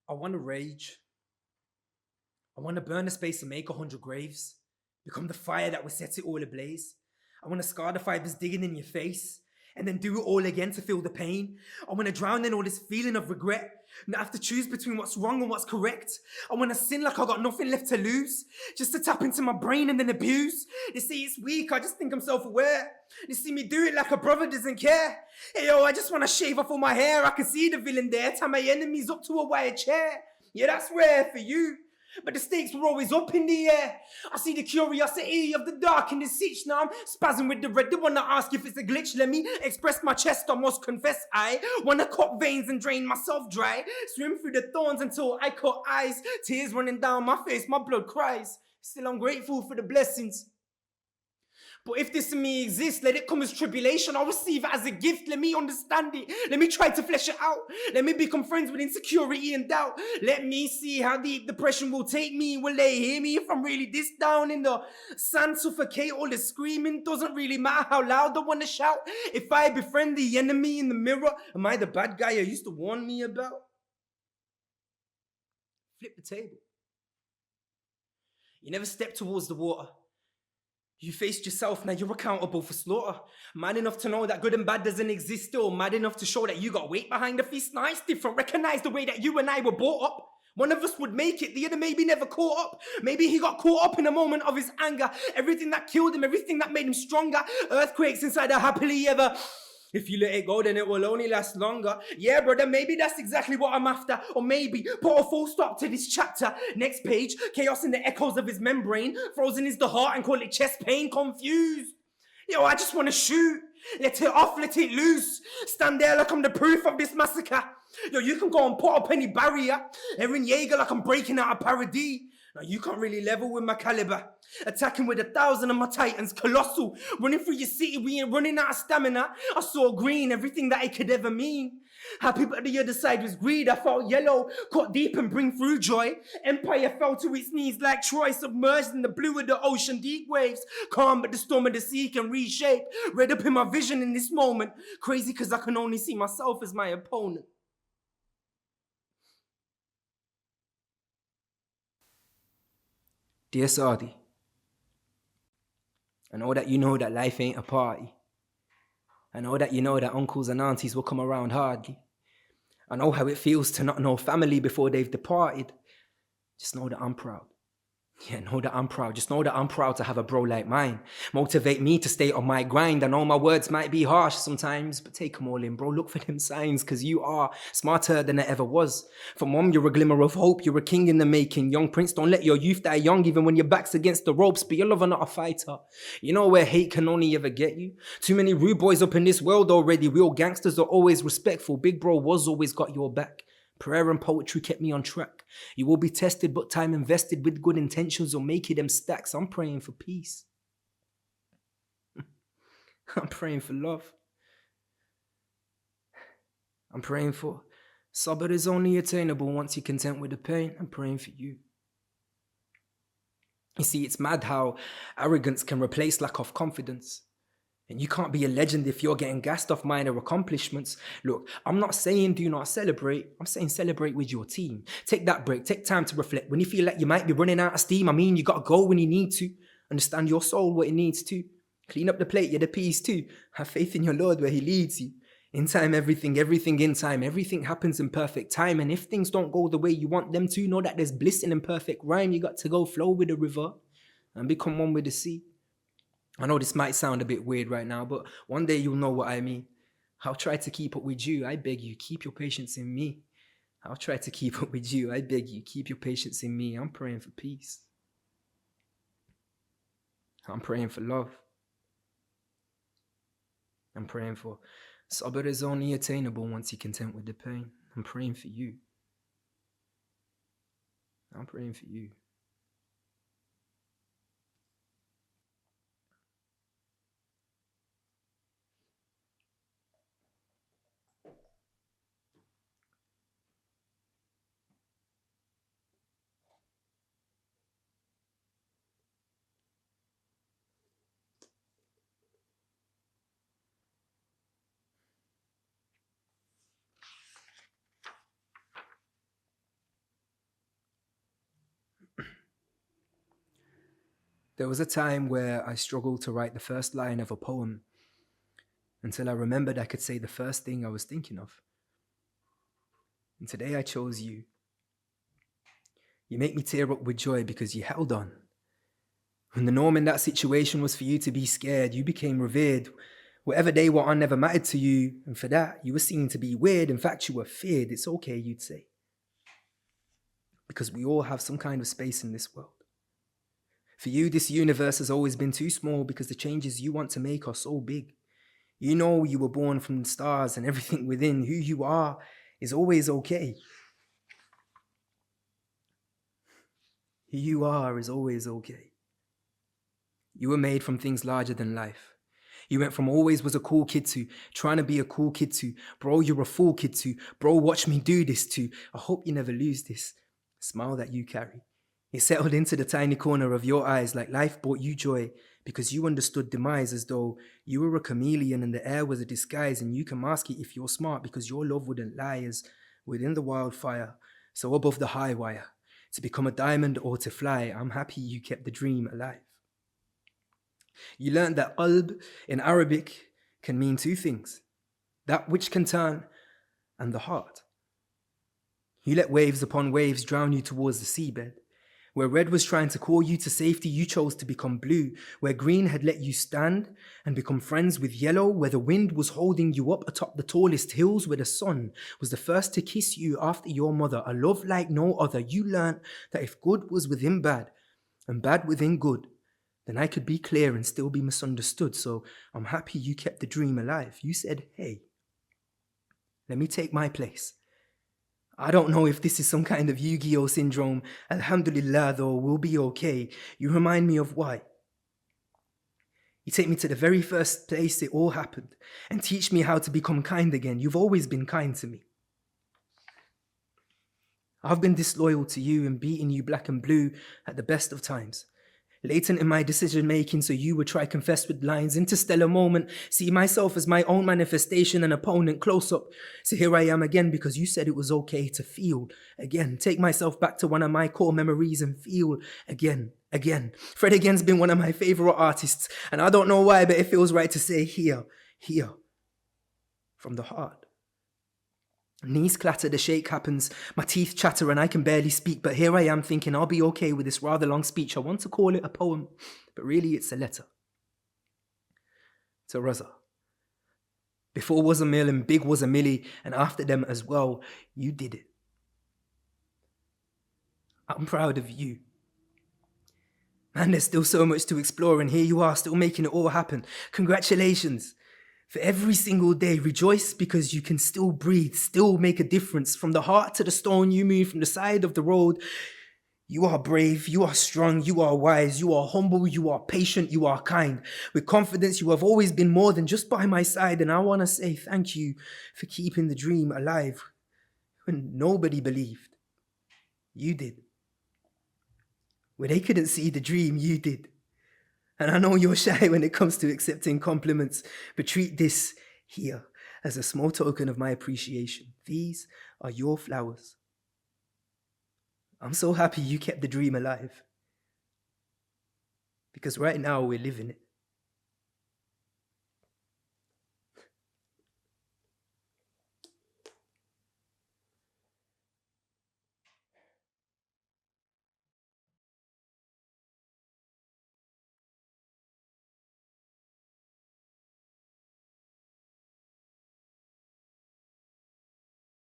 I want to rage. I want to burn the space and make 100 graves. Become the fire that will set it all ablaze. I want to scar the fibers digging in your face. And then do it all again to feel the pain. I want to drown in all this feeling of regret. Not have to choose between what's wrong and what's correct. I want to sin like I got nothing left to lose. Just to tap into my brain and then abuse. They say it's weak, I just think I'm self-aware. They see me do it like a brother doesn't care. Hey yo, I just want to shave off all my hair. I can see the villain there. Tie my enemies up to a wire chair. Yeah, that's rare for you. But the stakes were always up in the air. I see the curiosity of the dark in the sitch. Now I'm spazzing with the red. They wanna ask if it's a glitch. Let me express my chest. I must confess I wanna cut veins and drain myself dry. Swim through the thorns until I cut eyes. Tears running down my face, my blood cries. Still I'm grateful for the blessings. But if this in me exists, let it come as tribulation. I'll receive it as a gift. Let me understand it. Let me try to flesh it out. Let me become friends with insecurity and doubt. Let me see how deep depression will take me. Will they hear me if I'm really this down in the sand? Suffocate all the screaming. Doesn't really matter how loud I want to shout. If I befriend the enemy in the mirror, am I the bad guy you used to warn me about? Flip the table. You never step towards the water. You faced yourself, now you're accountable for slaughter. Mad enough to know that good and bad doesn't exist still. Mad enough to show that you got weight behind the fist. Now it's different, recognize the way that you and I were brought up. One of us would make it, the other maybe never caught up. Maybe he got caught up in a moment of his anger. Everything that killed him, everything that made him stronger. Earthquakes inside a happily ever... If you let it go, then it will only last longer. Yeah, brother, maybe that's exactly what I'm after. Or maybe put a full stop to this chapter. Next page, chaos in the echoes of his membrane. Frozen is the heart and call it chest pain. Confused. Yo, I just want to shoot. Let it off, let it loose. Stand there like I'm the proof of this massacre. Yo, you can go and put up any barrier. Aaron Yeager like I'm breaking out a parody. Now you can't really level with my caliber. Attacking with 1,000 of my titans, colossal. Running through your city, we ain't running out of stamina. I saw green, everything that it could ever mean. Happy but the other side was greed. I felt yellow, cut deep and bring through joy. Empire fell to its knees like Troy, submerged in the blue of the ocean, deep waves. Calm but the storm of the sea can reshape. Read up in my vision in this moment. Crazy cause I can only see myself as my opponent. Dear Sadie, I know that you know that life ain't a party. I know that you know that uncles and aunties will come around hardly. I know how it feels to not know family before they've departed. Just know that I'm proud. Yeah, know that I'm proud. Just know that I'm proud to have a bro like mine. Motivate me to stay on my grind. I know my words might be harsh sometimes, but take them all in, bro. Look for them signs, cause you are smarter than I ever was. For mom, you're a glimmer of hope. You're a king in the making. Young prince, don't let your youth die young, even when your back's against the ropes. But your lover, not a fighter. You know where hate can only ever get you. Too many rude boys up in this world already. Real gangsters are always respectful. Big bro was always got your back. Prayer and poetry kept me on track. You will be tested, but time invested with good intentions will make you them stacks. I'm praying for peace. I'm praying for love. I'm praying for sabr is only attainable once you're content with the pain. I'm praying for you. You see, it's mad how arrogance can replace lack of confidence. And you can't be a legend if you're getting gassed off minor accomplishments. Look, I'm not saying do not celebrate. I'm saying celebrate with your team. Take that break. Take time to reflect. When you feel like you might be running out of steam, I mean, you got to go when you need to. Understand your soul, what it needs to. Clean up the plate, you're the peace too. Have faith in your Lord where he leads you. In time, everything in time. Everything happens in perfect time. And if things don't go the way you want them to, know that there's bliss in imperfect rhyme. You got to go flow with the river and become one with the sea. I know this might sound a bit weird right now, but one day you'll know what I mean. I'll try to keep up with you. I beg you, keep your patience in me. I'll try to keep up with you. I beg you, keep your patience in me. I'm praying for peace. I'm praying for love. I'm praying for sabr is only attainable once you're content with the pain. I'm praying for you. I'm praying for you. There was a time where I struggled to write the first line of a poem until I remembered I could say the first thing I was thinking of. And today I chose you. You make me tear up with joy because you held on. When the norm in that situation was for you to be scared, you became revered. Whatever day were on never mattered to you, and for that, you were seen to be weird. In fact, you were feared. It's okay, you'd say. Because we all have some kind of space in this world. For you, this universe has always been too small because the changes you want to make are so big. You know you were born from the stars and everything within. Who you are is always okay. Who you are is always okay. You were made from things larger than life. You went from always was a cool kid to trying to be a cool kid to bro, you're a fool kid to bro, watch me do this to I hope you never lose this smile that you carry. It settled into the tiny corner of your eyes like life brought you joy because you understood demise as though you were a chameleon and the air was a disguise and you can mask it if you're smart because your love wouldn't lie as within the wildfire, so above the high wire. To become a diamond or to fly, I'm happy you kept the dream alive. You learned that qalb in Arabic can mean two things, that which can turn and the heart. You let waves upon waves drown you towards the seabed. Where red was trying to call you to safety, you chose to become blue. Where green had let you stand and become friends with yellow. Where the wind was holding you up atop the tallest hills. Where the sun was the first to kiss you after your mother. A love like no other. You learnt that if good was within bad and bad within good, then I could be clear and still be misunderstood. So I'm happy you kept the dream alive. You said, hey, let me take my place. I don't know if this is some kind of Yu-Gi-Oh syndrome. Alhamdulillah, though, we'll be okay. You remind me of why. You take me to the very first place it all happened and teach me how to become kind again. You've always been kind to me. I've been disloyal to you and beating you black and blue at the best of times. Latent in my decision-making, so you would try confess with lines. Interstellar moment, see myself as my own manifestation and opponent close up. So here I am again because you said it was okay to feel again. Take myself back to one of my core memories and feel again. Fred again's been one of my favorite artists, and I don't know why, but it feels right to say here, from the heart. Knees clatter, the shake happens, my teeth chatter and I can barely speak, but here I am thinking I'll be okay with this rather long speech. I want to call it a poem, but really it's a letter. To Raza. Before Wuzzamill and Big Wuzzamilly, and after them as well, you did it. I'm proud of you. Man, there's still so much to explore, and here you are, still making it all happen. Congratulations. For every single day, rejoice because you can still breathe, still make a difference. From the heart to the stone you move, from the side of the road. You are brave, you are strong, you are wise, you are humble, you are patient, you are kind. With confidence, you have always been more than just by my side. And I want to say thank you for keeping the dream alive when nobody believed. You did. Where they couldn't see the dream, you did. And I know you're shy when it comes to accepting compliments, but treat this here as a small token of my appreciation. These are your flowers. I'm so happy you kept the dream alive. Because right now we're living it.